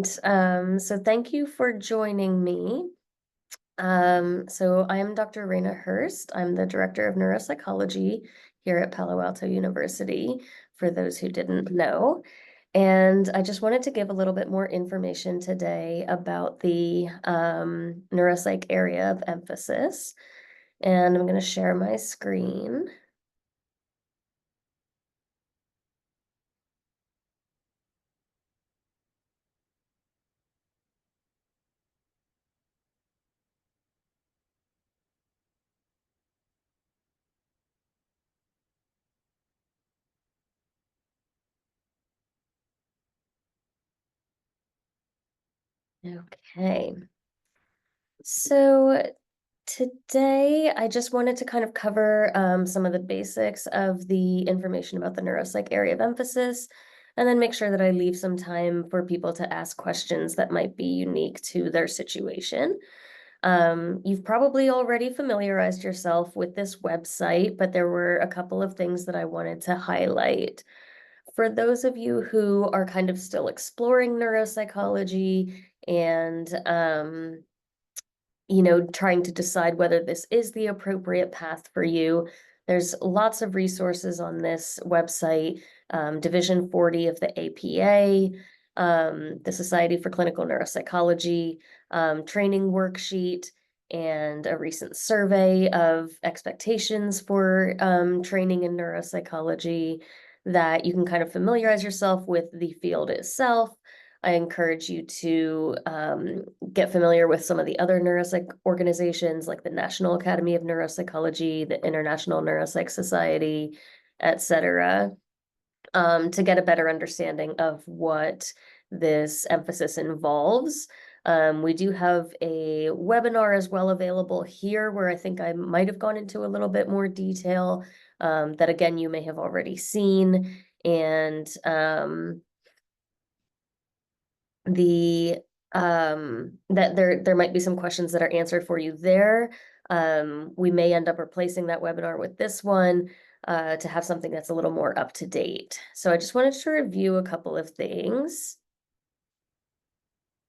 right. So thank you for joining me. So I am Dr. Rayna Hirst. I'm the Director of Neuropsychology here at Palo Alto University, for those who didn't know. And I just wanted to give a little bit more information today about the neuropsych area of emphasis. And I'm going to share my screen. Okay. So today, I just wanted to kind of cover some of the basics of the information about the neuropsych area of emphasis, and then make sure that I leave some time for people to ask questions that might be unique to their situation. You've probably already familiarized yourself with this website, but there were a couple of things that I wanted to highlight. For those of you who are kind of still exploring neuropsychology and trying to decide whether this is the appropriate path for you. There's lots of resources on this website, Division 40 of the APA, the Society for Clinical Neuropsychology, training worksheet, and a recent survey of expectations for training in neuropsychology that you can kind of familiarize yourself with the field itself. I encourage you to get familiar with some of the other neuropsych organizations like the National Academy of Neuropsychology, the International Neuropsych Society, etc., to get a better understanding of what this emphasis involves. We do have a webinar as well available here where I think I might have gone into a little bit more detail that again, you may have already seen. And that there might be some questions that are answered for you there. We may end up replacing that webinar with this one to have something that's a little more up to date. So I just wanted to review a couple of things.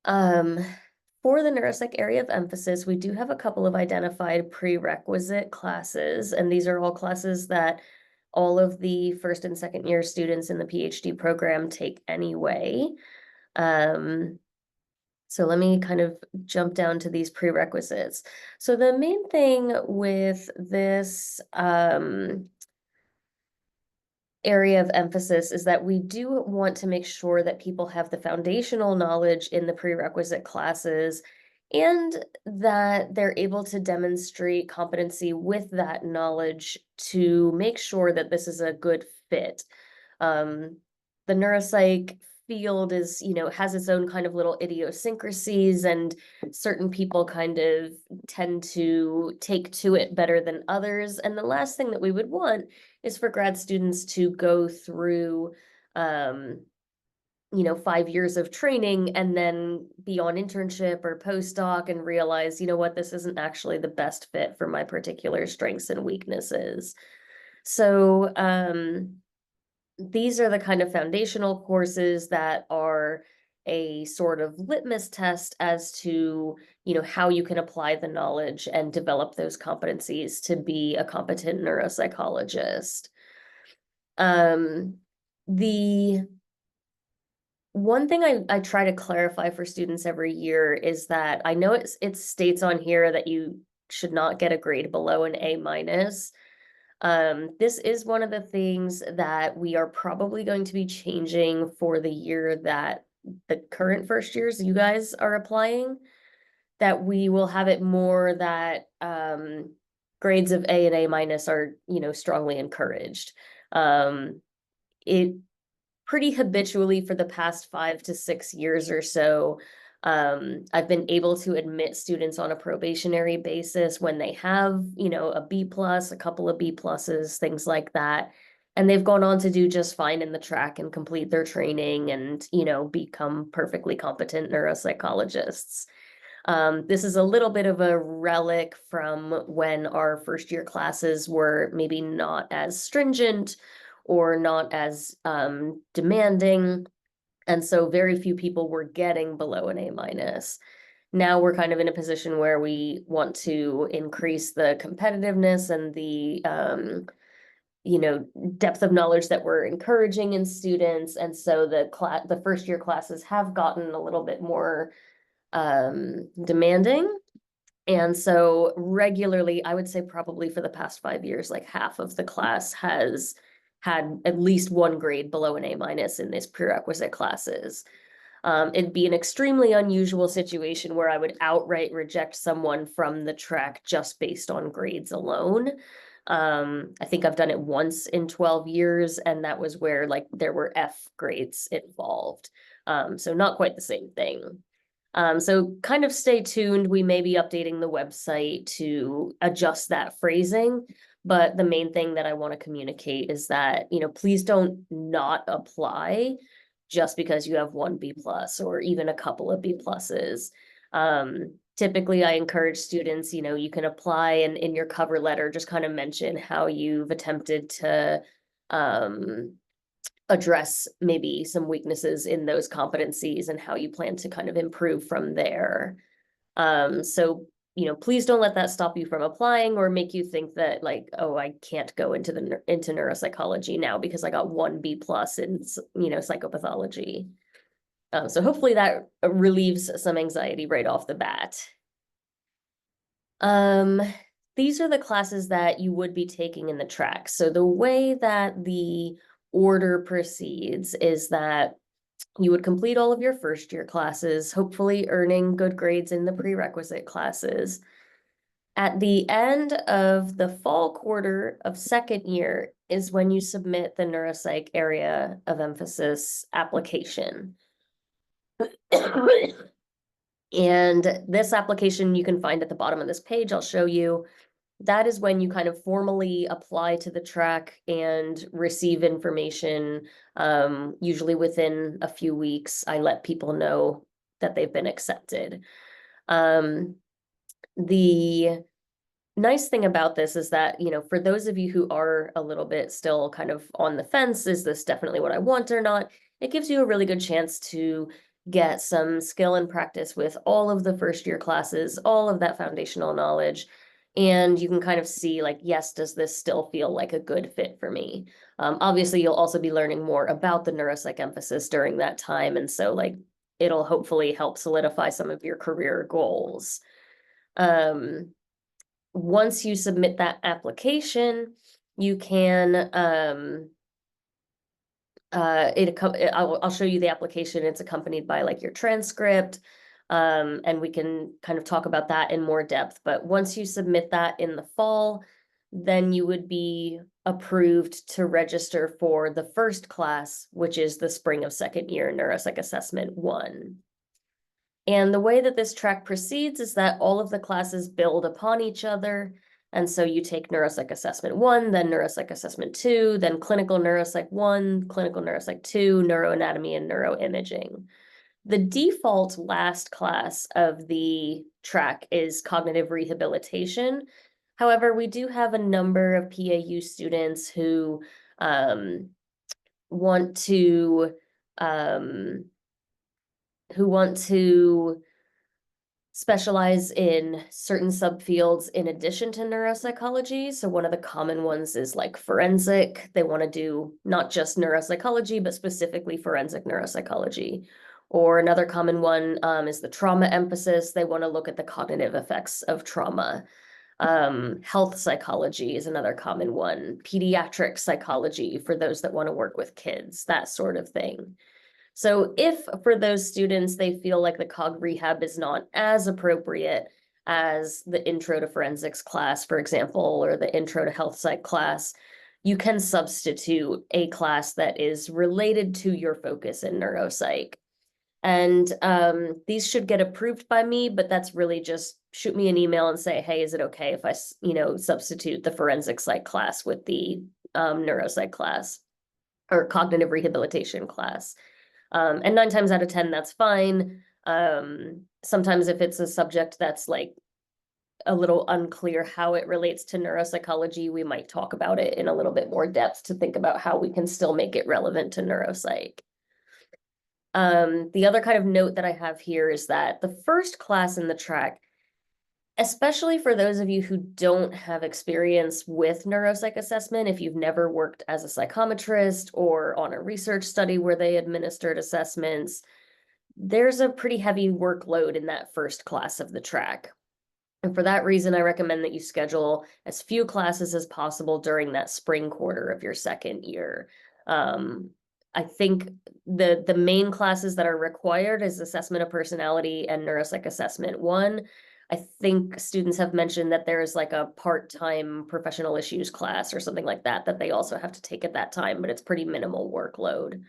For the neuropsych area of emphasis, we do have a couple of identified prerequisite classes, and these are all classes that all of the first and second year students in the PhD program take anyway. So let me kind of jump down to these prerequisites. So the main thing with this area of emphasis is that we do want to make sure that people have the foundational knowledge in the prerequisite classes and that they're able to demonstrate competency with that knowledge to make sure that this is a good fit. The neuropsych field is, has its own kind of little idiosyncrasies, and certain people kind of tend to take to it better than others. And the last thing that we would want is for grad students to go through 5 years of training and then be on internship or postdoc and realize, what, this isn't actually the best fit for my particular strengths and weaknesses. So these are the kind of foundational courses that are a sort of litmus test as to, how you can apply the knowledge and develop those competencies to be a competent neuropsychologist. The one thing I try to clarify for students every year is that I know it states on here that you should not get a grade below an A-. This is one of the things that we are probably going to be changing for the year that the current first years you guys are applying, that we will have it more that grades of A and A- are, strongly encouraged. It pretty habitually for the past 5 to 6 years or so, I've been able to admit students on a probationary basis when they have, a B+, a couple of B+, things like that. And they've gone on to do just fine in the track and complete their training and, become perfectly competent neuropsychologists. This is a little bit of a relic from when our first year classes were maybe not as stringent or not as demanding. And so very few people were getting below an A-. Now we're kind of in a position where we want to increase the competitiveness and the depth of knowledge that we're encouraging in students. And so the first year classes have gotten a little bit more demanding. And so regularly, I would say probably for the past 5 years, like half of the class has had at least one grade below an A- in these prerequisite classes. It'd be an extremely unusual situation where I would outright reject someone from the track just based on grades alone. I think I've done it once in 12 years, and that was where like there were F grades involved. So not quite the same thing. So kind of stay tuned. We may be updating the website to adjust that phrasing. But the main thing that I want to communicate is that, please don't not apply just because you have one B+ or even a couple of B+. Typically, I encourage students, you can apply and in your cover letter, just kind of mention how you've attempted to address maybe some weaknesses in those competencies and how you plan to kind of improve from there. So, please don't let that stop you from applying or make you think that like, oh, I can't go into neuropsychology now because I got one B+ in, psychopathology. So hopefully that relieves some anxiety right off the bat. These are the classes that you would be taking in the track. So the way that the order proceeds is that you would complete all of your first year classes, hopefully earning good grades in the prerequisite classes. At the end of the fall quarter of second year is when you submit the neuropsych area of emphasis application. And this application you can find at the bottom of this page. I'll show you. That is when you kind of formally apply to the track and receive information. Usually within a few weeks, I let people know that they've been accepted. The nice thing about this is that, for those of you who are a little bit still kind of on the fence, is this definitely what I want or not? It gives you a really good chance to get some skill and practice with all of the first year classes, all of that foundational knowledge. And you can kind of see like, yes, does this still feel like a good fit for me? Obviously, you'll also be learning more about the neuropsych emphasis during that time. And so like, it'll hopefully help solidify some of your career goals. Once you submit that application, you can I'll show you the application. It's accompanied by like your transcript, and we can kind of talk about that in more depth. But once you submit that in the fall, then you would be approved to register for the first class, which is the spring of second year neuropsych assessment 1. And the way that this track proceeds is that all of the classes build upon each other. And so you take neuropsych assessment 1, then neuropsych assessment 2, then clinical neuropsych 1, clinical neuropsych 2, neuroanatomy, and neuroimaging. The default last class of the track is cognitive rehabilitation. However, we do have a number of PAU students who want to specialize in certain subfields in addition to neuropsychology. So one of the common ones is like forensic. They want to do not just neuropsychology, but specifically forensic neuropsychology. Or another common one is the trauma emphasis. They want to look at the cognitive effects of trauma. Health psychology is another common one. Pediatric psychology for those that want to work with kids, that sort of thing. So if for those students, they feel like the cog rehab is not as appropriate as the intro to forensics class, for example, or the intro to health psych class, you can substitute a class that is related to your focus in neuropsych. And these should get approved by me, but that's really just shoot me an email and say, hey, is it okay if I, substitute the forensic psych class with the neuropsych class or cognitive rehabilitation class? And 9 times out of 10, that's fine. Sometimes if it's a subject that's like a little unclear how it relates to neuropsychology, we might talk about it in a little bit more depth to think about how we can still make it relevant to neuropsych. The other kind of note that I have here is that the first class in the track, especially for those of you who don't have experience with neuropsych assessment, if you've never worked as a psychometrist or on a research study where they administered assessments, there's a pretty heavy workload in that first class of the track. And for that reason, I recommend that you schedule as few classes as possible during that spring quarter of your second year. I think the main classes that are required is assessment of personality and neuropsych assessment one. I think students have mentioned that there is like a part-time professional issues class or something like that that they also have to take at that time, but it's pretty minimal workload.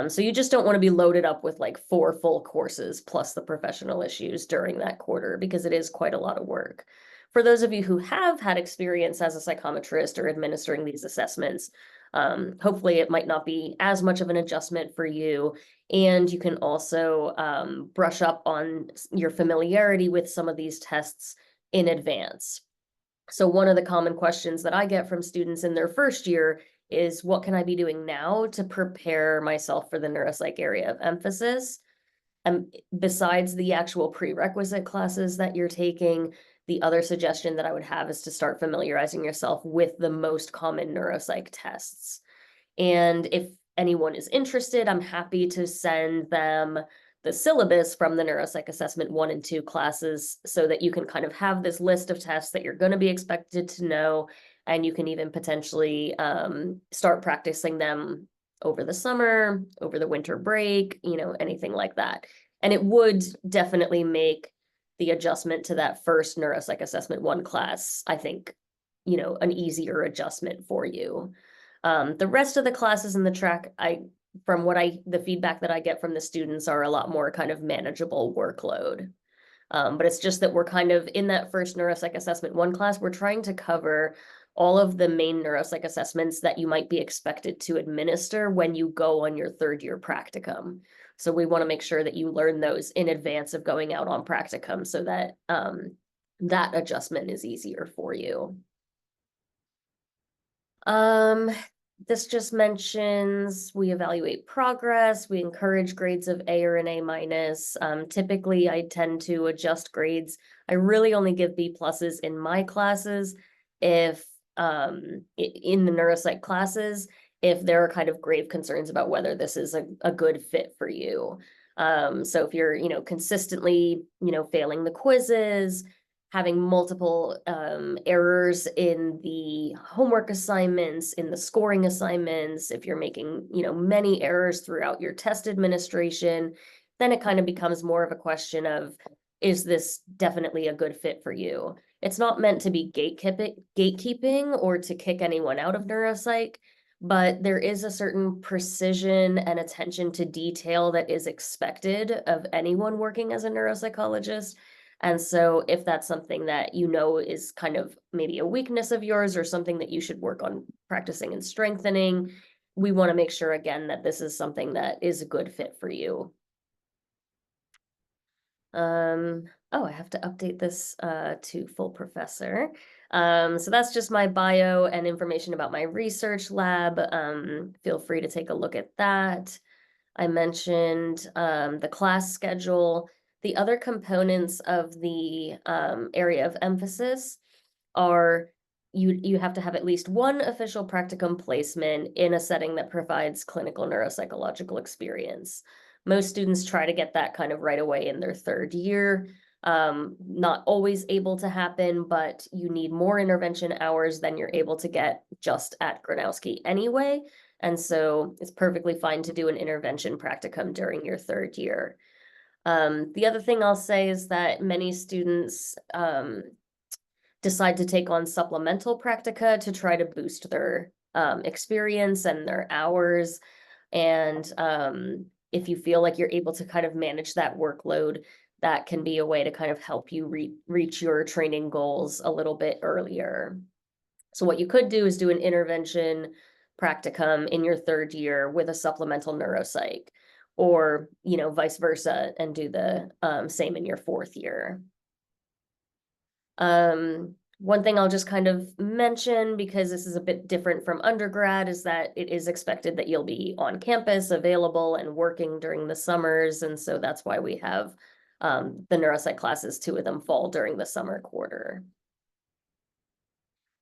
So you just don't want to be loaded up with like 4 full courses plus the professional issues during that quarter because it is quite a lot of work. For those of you who have had experience as a psychometrist or administering these assessments, hopefully it might not be as much of an adjustment for you. And you can also brush up on your familiarity with some of these tests in advance. So one of the common questions that I get from students in their first year is what can I be doing now to prepare myself for the neuropsych area of emphasis? Besides the actual prerequisite classes that you're taking, the other suggestion that I would have is to start familiarizing yourself with the most common neuropsych tests. And if anyone is interested, I'm happy to send them the syllabus from the neuropsych assessment 1 and 2 classes so that you can kind of have this list of tests that you're going to be expected to know, and you can even potentially start practicing them over the summer, over the winter break, anything like that. And it would definitely make the adjustment to that first neuropsych assessment 1 class, I think, an easier adjustment for you. The rest of the classes in the track, the feedback that I get from the students are a lot more kind of manageable workload. But it's just that we're kind of in that first neuropsych assessment 1 class, we're trying to cover all of the main neuropsych assessments that you might be expected to administer when you go on your 3rd year practicum. So we want to make sure that you learn those in advance of going out on practicum so that that adjustment is easier for you. This just mentions we evaluate progress, we encourage grades of A or an A minus. Typically, I tend to adjust grades. I really only give B pluses in my classes if in the neuropsych classes, if there are kind of grave concerns about whether this is a good fit for you. So if you're, consistently, failing the quizzes, having multiple errors in the homework assignments, in the scoring assignments, if you're making, many errors throughout your test administration, then it kind of becomes more of a question of, is this definitely a good fit for you? It's not meant to be gatekeeping or to kick anyone out of neuropsych, but there is a certain precision and attention to detail that is expected of anyone working as a neuropsychologist. And so if that's something that is kind of maybe a weakness of yours or something that you should work on practicing and strengthening, we want to make sure again that this is something that is a good fit for you. Oh, I have to update this to full professor. So that's just my bio and information about my research lab. Feel free to take a look at that. I mentioned the class schedule. The other components of the area of emphasis are you have to have at least 1 official practicum placement in a setting that provides clinical neuropsychological experience. Most students try to get that kind of right away in their 3rd year. Not always able to happen, but you need more intervention hours than you're able to get just at Gronowski anyway. And so it's perfectly fine to do an intervention practicum during your 3rd year. The other thing I'll say is that many students decide to take on supplemental practica to try to boost their experience and their hours. And if you feel like you're able to kind of manage that workload, that can be a way to kind of help you reach your training goals a little bit earlier. So what you could do is do an intervention practicum in your 3rd year with a supplemental neuropsych, or, vice versa, and do the same in your 4th year. One thing I'll just kind of mention, because this is a bit different from undergrad, is that it is expected that you'll be on campus, available, and working during the summers. And so that's why we have the neuropsych classes, 2 of them fall during the summer quarter.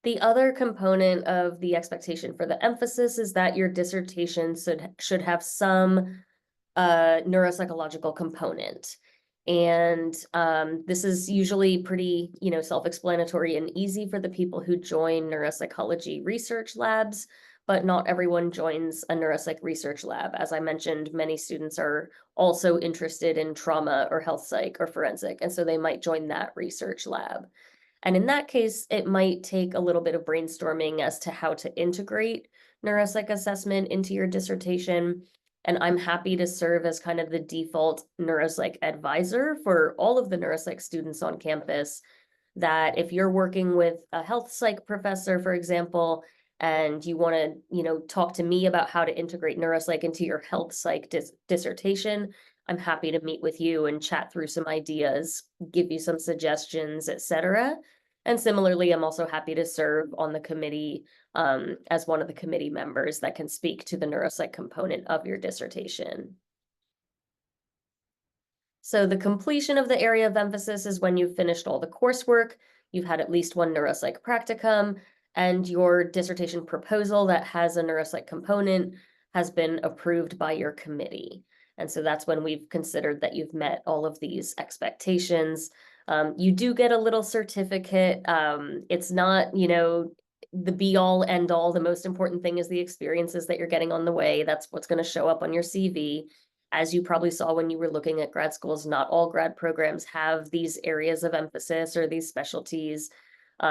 The other component of the expectation for the emphasis is that your dissertation should have some neuropsychological component. And this is usually pretty, self-explanatory and easy for the people who join neuropsychology research labs, but not everyone joins a neuropsych research lab. As I mentioned, many students are also interested in trauma or health psych or forensic, and so they might join that research lab. And in that case, it might take a little bit of brainstorming as to how to integrate neuropsych assessment into your dissertation. And I'm happy to serve as kind of the default neuropsych advisor for all of the neuropsych students on campus. That if you're working with a health psych professor, for example, and you want to, talk to me about how to integrate neuropsych into your health psych dissertation, I'm happy to meet with you and chat through some ideas, give you some suggestions, etc. And similarly, I'm also happy to serve on the committee as one of the committee members that can speak to the neuropsych component of your dissertation. So the completion of the area of emphasis is when you've finished all the coursework, you've had at least one neuropsych practicum, and your dissertation proposal that has a neuropsych component has been approved by your committee. And so that's when we've considered that you've met all of these expectations. You do get a little certificate. It's not, the be all end all. The most important thing is the experiences that you're getting on the way. That's what's going to show up on your CV. As you probably saw when you were looking at grad schools, not all grad programs have these areas of emphasis or these specialties.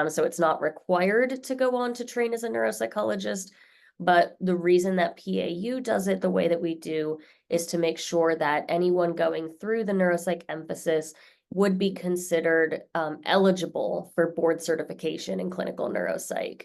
So it's not required to go on to train as a neuropsychologist. But the reason that PAU does it the way that we do is to make sure that anyone going through the neuropsych emphasis would be considered eligible for board certification in clinical neuropsych.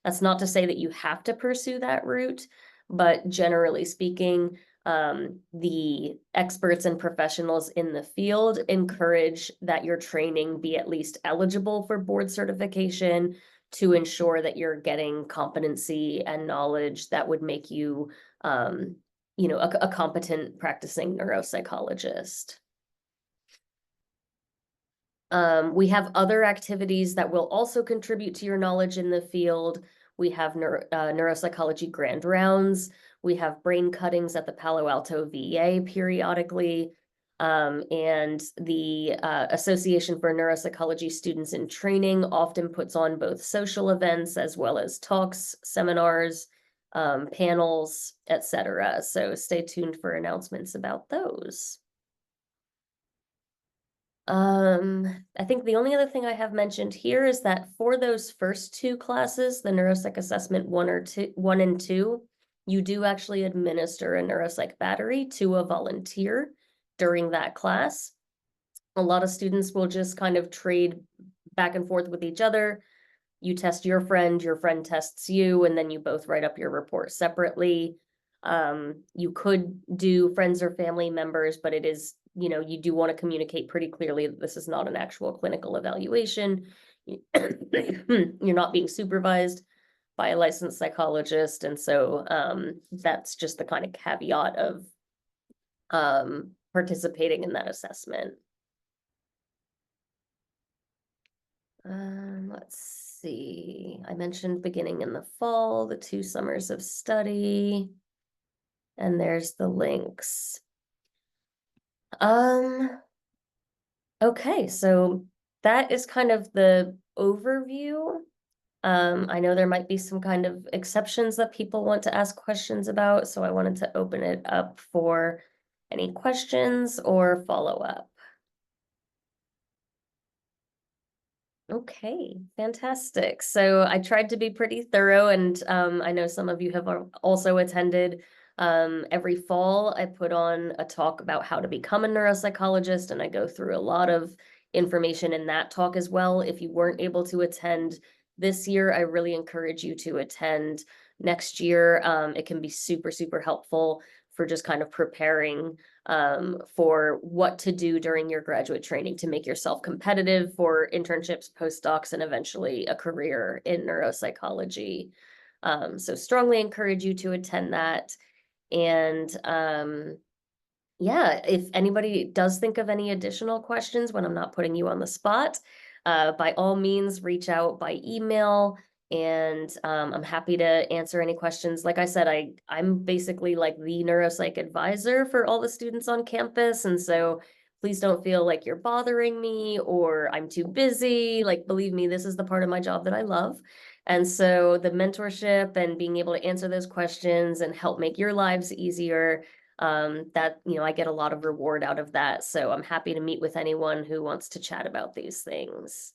That's not to say that you have to pursue that route, but generally speaking, the experts and professionals in the field encourage that your training be at least eligible for board certification to ensure that you're getting competency and knowledge that would make you, a competent practicing neuropsychologist. We have other activities that will also contribute to your knowledge in the field. We have neuropsychology grand rounds. We have brain cuttings at the Palo Alto VA periodically. And the Association for Neuropsychology Students in Training often puts on both social events as well as talks, seminars, panels, etc. So stay tuned for announcements about those. I think the only other thing I have mentioned here is that for those first 2 classes, the neuropsych assessment 1 and 2, you do actually administer a neuropsych battery to a volunteer during that class. A lot of students will just kind of trade back and forth with each other. You test your friend tests you, and then you both write up your report separately. You could do friends or family members, but it is, you do want to communicate pretty clearly that this is not an actual clinical evaluation. You're not being supervised by a licensed psychologist. And so that's just the kind of caveat of participating in that assessment. Let's see. I mentioned beginning in the fall, the 2 summers of study, and there's the links. Okay, so that is kind of the overview. I know there might be some kind of exceptions that people want to ask questions about, so I wanted to open it up for any questions or follow-up. Okay, fantastic. So I tried to be pretty thorough, and I know some of you have also attended. Every fall, I put on a talk about how to become a neuropsychologist, and I go through a lot of information in that talk as well. If you weren't able to attend this year, I really encourage you to attend next year. It can be super, super helpful for just kind of preparing for what to do during your graduate training to make yourself competitive for internships, postdocs, and eventually a career in neuropsychology. So strongly encourage you to attend that. And yeah, if anybody does think of any additional questions when I'm not putting you on the spot, by all means, reach out by email, and I'm happy to answer any questions. Like I said, I'm basically like the neuropsych advisor for all the students on campus, and so please don't feel like you're bothering me or I'm too busy. Like, believe me, this is the part of my job that I love. And so the mentorship and being able to answer those questions and help make your lives easier, that, I get a lot of reward out of that. So I'm happy to meet with anyone who wants to chat about these things.